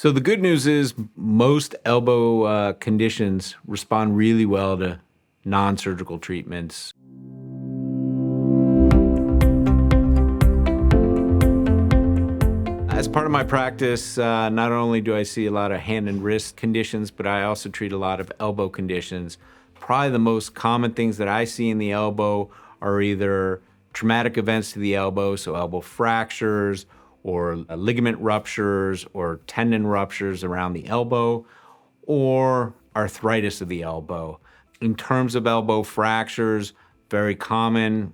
So the good news is most elbow conditions respond really well to non-surgical treatments. As part of my practice, not only do I see a lot of hand and wrist conditions, but I also treat a lot of elbow conditions. Probably the most common things that I see in the elbow are either traumatic events to the elbow, so elbow fractures, or ligament ruptures, or tendon ruptures around the elbow, or arthritis of the elbow. In terms of elbow fractures, very common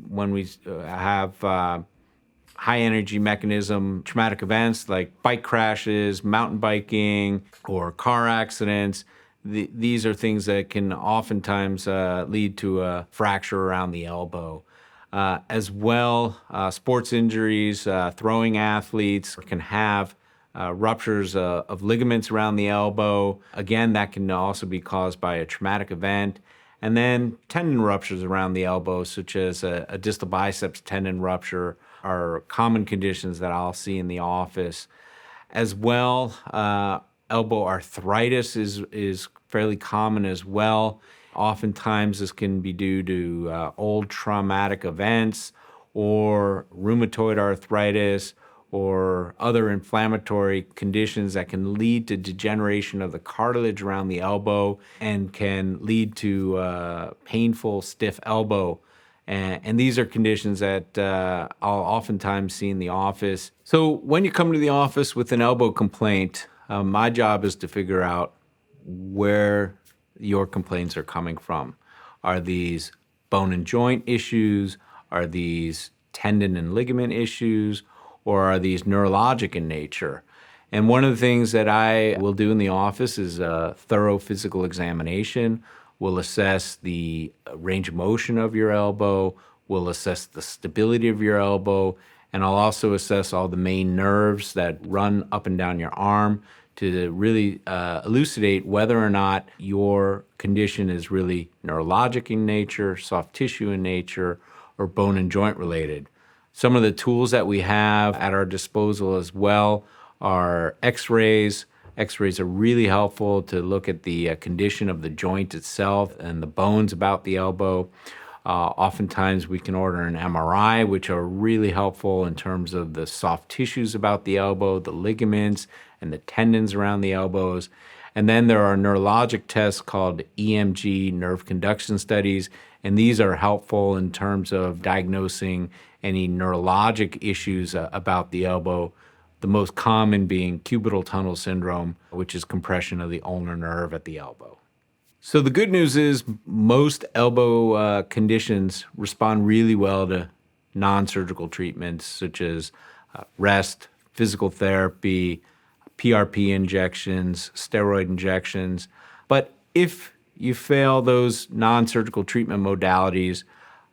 when we have high energy mechanism traumatic events like bike crashes, mountain biking, or car accidents. These are things that can oftentimes lead to a fracture around the elbow. As well, sports injuries, throwing athletes can have ruptures of ligaments around the elbow. Again, that can also be caused by a traumatic event. And then tendon ruptures around the elbow, such as a distal biceps tendon rupture, are common conditions that I'll see in the office. As well, elbow arthritis is fairly common as well. Oftentimes, this can be due to old traumatic events or rheumatoid arthritis or other inflammatory conditions that can lead to degeneration of the cartilage around the elbow and can lead to painful, stiff elbow. And these are conditions that I'll oftentimes see in the office. So when you come to the office with an elbow complaint, my job is to figure out where your complaints are coming from. Are these bone and joint issues? Are these tendon and ligament issues? Or are these neurologic in nature? And one of the things that I will do in the office is a thorough physical examination. We'll assess the range of motion of your elbow. We'll assess the stability of your elbow. And I'll also assess all the main nerves that run up and down your arm to really elucidate whether or not your condition is really neurologic in nature, soft tissue in nature, or bone and joint related. Some of the tools that we have at our disposal as well are x-rays. X-rays are really helpful to look at the condition of the joint itself and the bones about the elbow. Oftentimes we can order an MRI, which are really helpful in terms of the soft tissues about the elbow, the ligaments, and the tendons around the elbows. And then there are neurologic tests called EMG, nerve conduction studies, and these are helpful in terms of diagnosing any neurologic issues about the elbow, the most common being cubital tunnel syndrome, which is compression of the ulnar nerve at the elbow. So the good news is most elbow conditions respond really well to non-surgical treatments such as rest, physical therapy, PRP injections, steroid injections. But if you fail those non-surgical treatment modalities,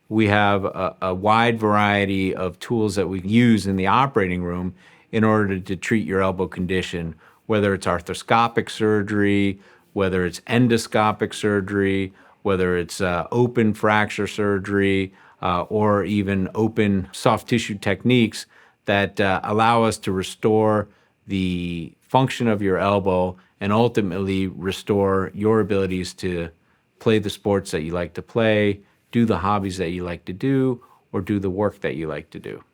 we have a wide variety of tools that we use in the operating room in order to treat your elbow condition, whether it's arthroscopic surgery, whether it's endoscopic surgery, whether it's open fracture surgery, or even open soft tissue techniques that allow us to restore the function of your elbow and ultimately restore your abilities to play the sports that you like to play, do the hobbies that you like to do, or do the work that you like to do.